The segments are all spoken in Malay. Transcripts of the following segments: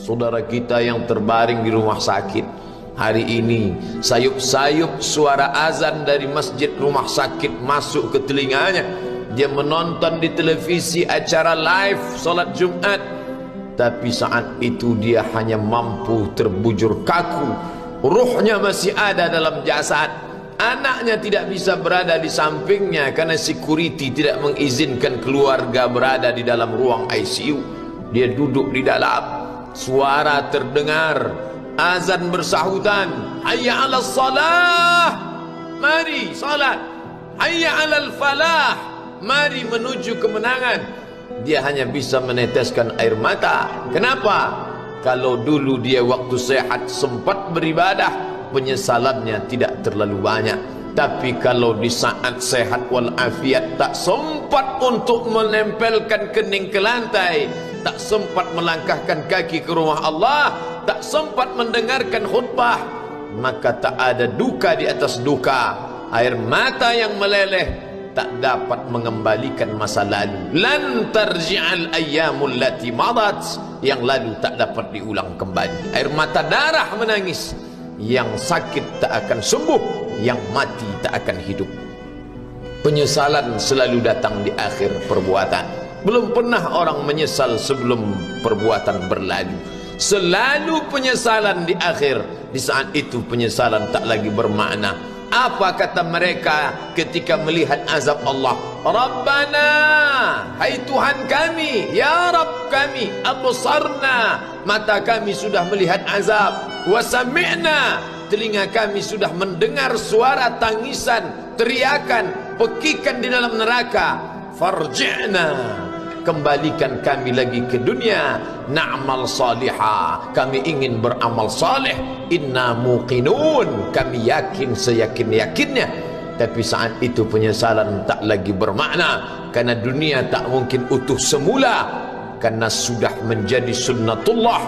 saudara kita yang terbaring di rumah sakit. Hari ini sayup-sayup suara azan dari masjid rumah sakit masuk ke telinganya. Dia menonton di televisi acara live solat Jumat, tapi saat itu dia hanya mampu terbujur kaku. Ruhnya masih ada dalam jasad. Anaknya tidak bisa berada di sampingnya karena security tidak mengizinkan keluarga berada di dalam ruang ICU. Dia duduk di dalam. Suara terdengar, azan bersahutan, hayya 'alas salah, mari salat, hayya 'alal falah, mari menuju kemenangan. Dia hanya bisa meneteskan air mata. Kenapa? Kalau dulu dia waktu sehat sempat beribadah, penyesalannya tidak terlalu banyak. Tapi kalau di saat sehat walafiat tak sempat untuk menempelkan kening ke lantai, tak sempat melangkahkan kaki ke rumah Allah, tak sempat mendengarkan khutbah, maka tak ada duka di atas duka. Air mata yang meleleh tak dapat mengembalikan masa lalu. Lan tarji'al ayyamul lati madat, yang lalu tak dapat diulang kembali. Air mata darah menangis. Yang sakit tak akan sembuh, yang mati tak akan hidup. Penyesalan selalu datang di akhir perbuatan. Belum pernah orang menyesal sebelum perbuatan berlalu. Selalu penyesalan di akhir. Di saat itu penyesalan tak lagi bermakna. Apa kata mereka ketika melihat azab Allah? Rabbana, hai Tuhan kami, ya Rabb kami, absarna, mata kami sudah melihat azab, wa sami'na, telinga kami sudah mendengar suara tangisan, teriakan, pekikan di dalam neraka. Farji'na, kembalikan kami lagi ke dunia, na'mal salihah, kami ingin beramal saleh, inna muqinun, kami yakin seyakin-yakinnya. Tapi saat itu penyesalan tak lagi bermakna, karena dunia tak mungkin utuh semula, karena sudah menjadi sunnatullah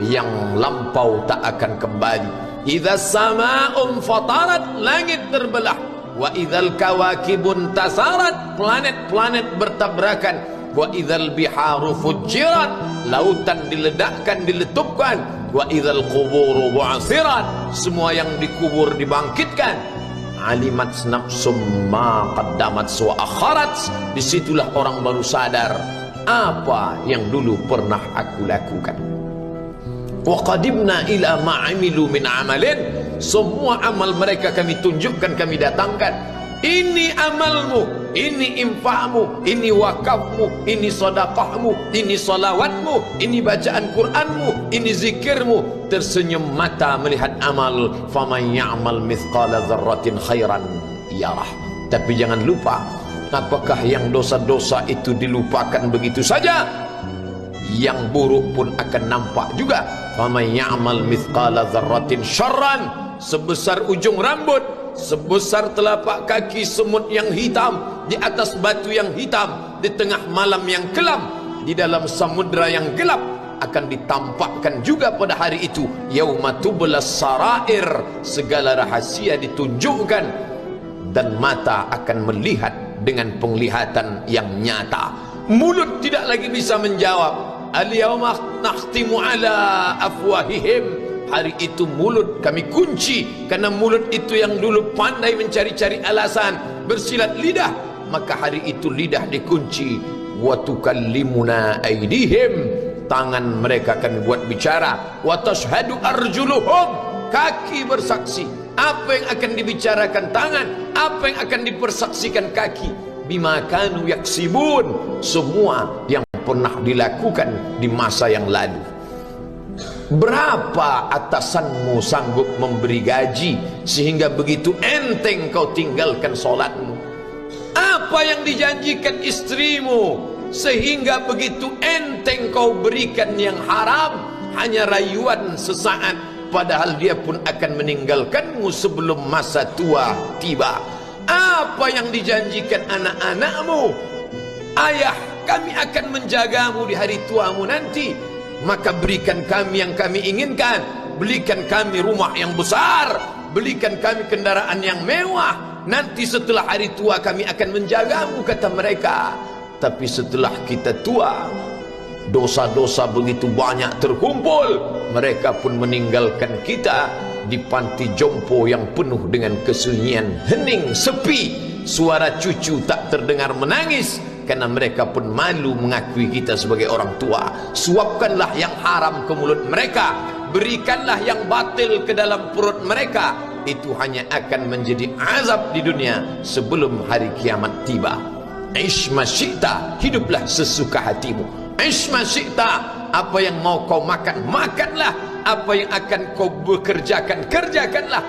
yang lampau tak akan kembali. Idza sama'un fatarat, langit terbelah, wa idzal kawakibun tasarat, planet-planet bertabrakan, wa idzal biharu fujirat, lautan diledakkan, diletupkan, wa idzal quburu bu'athirat, semua yang dikubur dibangkitkan. Alimat nafsum ma qaddamat wa akharat, disitulah orang baru sadar apa yang dulu pernah aku lakukan. Wa qadimna ila ma amilu min amalin, semua amal mereka kami tunjukkan, kami datangkan. Ini amalmu, ini infakmu, ini wakafmu, ini sedekahmu, ini salawatmu, ini bacaan Qur'anmu, ini zikirmu. Tersenyum mata melihat amal. Faman ya'mal mithqala dzarratin khairan yarah. Tapi jangan lupa, apakah yang dosa-dosa itu dilupakan begitu saja? Yang buruk pun akan nampak juga. Faman ya'mal mithqala dzarratin syarran, sebesar ujung rambut, sebesar telapak kaki semut yang hitam, di atas batu yang hitam, di tengah malam yang kelam, di dalam samudra yang gelap, akan ditampakkan juga pada hari itu. Yauma tublas sarair, segala rahasia ditunjukkan, dan mata akan melihat dengan penglihatan yang nyata. Mulut tidak lagi bisa menjawab. Al-yauma nakhtimu ala afwahihim, hari itu mulut kami kunci, karena mulut itu yang dulu pandai mencari-cari alasan, bersilat lidah, maka hari itu lidah dikunci. Wa tukallimuna aydihim, tangan mereka kami buat bicara. Wa tashhadu arjuluhum, kaki bersaksi. Apa yang akan dibicarakan tangan, apa yang akan dipersaksikan kaki. Bima kanu yaksibun, semua yang pernah dilakukan di masa yang lalu. Berapa atasanmu sanggup memberi gaji sehingga begitu enteng kau tinggalkan solatmu? Apa yang dijanjikan istrimu sehingga begitu enteng kau berikan yang haram? Hanya rayuan sesaat, padahal dia pun akan meninggalkanmu sebelum masa tua tiba. Apa yang dijanjikan anak-anakmu? Ayah, kami akan menjagamu di hari tuamu nanti, maka berikan kami yang kami inginkan. Belikan kami rumah yang besar, belikan kami kendaraan yang mewah. Nanti setelah hari tua kami akan menjagamu, kata mereka. Tapi setelah kita tua, dosa-dosa begitu banyak terkumpul, mereka pun meninggalkan kita di panti jompo yang penuh dengan kesunyian, hening, sepi. Suara cucu tak terdengar menangis karena mereka pun malu mengakui kita sebagai orang tua. Suapkanlah yang haram ke mulut mereka, berikanlah yang batil ke dalam perut mereka. Itu hanya akan menjadi azab di dunia sebelum hari kiamat tiba. Ish ma syi'ta, hiduplah sesuka hatimu. Ish ma syi'ta, apa yang mau kau makan, makanlah. Apa yang akan kau bekerjakan, kerjakanlah.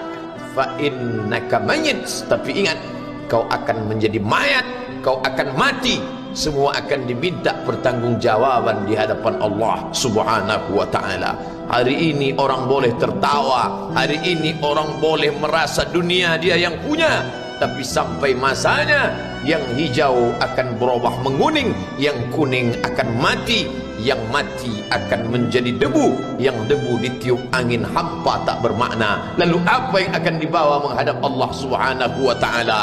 Fa innaka mayyit, tapi ingat, kau akan menjadi mayat, kau akan mati. Semua akan diminta pertanggungjawaban di hadapan Allah Subhanahu wa ta'ala. Hari ini orang boleh tertawa, hari ini orang boleh merasa dunia dia yang punya, tapi sampai masanya yang hijau akan berubah menguning, yang kuning akan mati, yang mati akan menjadi debu, yang debu ditiup angin hampa tak bermakna. Lalu apa yang akan dibawa menghadap Allah Subhanahu wa ta'ala?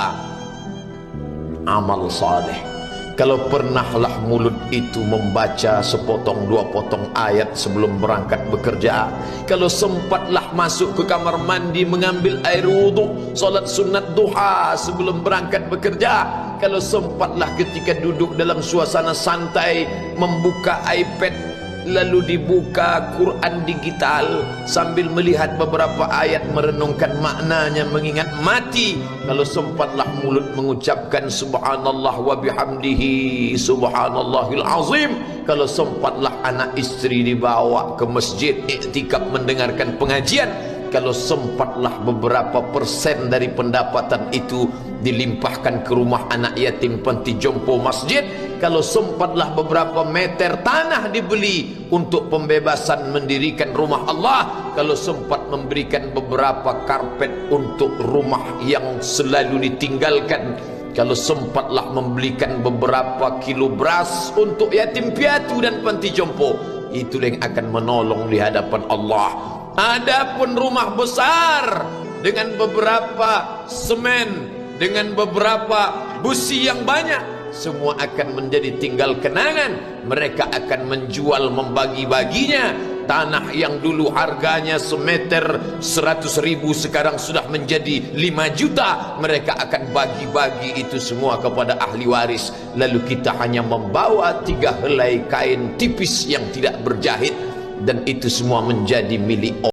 Amal saleh. Kalau pernahlah mulut itu membaca sepotong dua potong ayat sebelum berangkat bekerja, kalau sempatlah masuk ke kamar mandi mengambil air wudhu, solat sunat duha sebelum berangkat bekerja, kalau sempatlah ketika duduk dalam suasana santai membuka iPad lalu dibuka Quran digital sambil melihat beberapa ayat merenungkan maknanya, mengingat mati, kalau sempatlah mulut mengucapkan subhanallah wa bihamdihi subhanallahil azim, kalau sempatlah anak istri dibawa ke masjid iktikaf mendengarkan pengajian, kalau sempatlah beberapa persen dari pendapatan itu dilimpahkan ke rumah anak yatim panti jompo masjid, kalau sempatlah beberapa meter tanah dibeli untuk pembebasan mendirikan rumah Allah, kalau sempat memberikan beberapa karpet untuk rumah yang selalu ditinggalkan, kalau sempatlah membelikan beberapa kilo beras untuk yatim piatu dan panti jompo, itu yang akan menolong di hadapan Allah. Adapun rumah besar dengan beberapa semen, dengan beberapa busi yang banyak, semua akan menjadi tinggal kenangan. Mereka akan menjual, membagi-baginya. Tanah yang dulu harganya semeter 100.000 sekarang sudah menjadi 5 juta. Mereka akan bagi-bagi itu semua kepada ahli waris. Lalu kita hanya membawa 3 helai kain tipis yang tidak berjahit, dan itu semua menjadi milik Allah.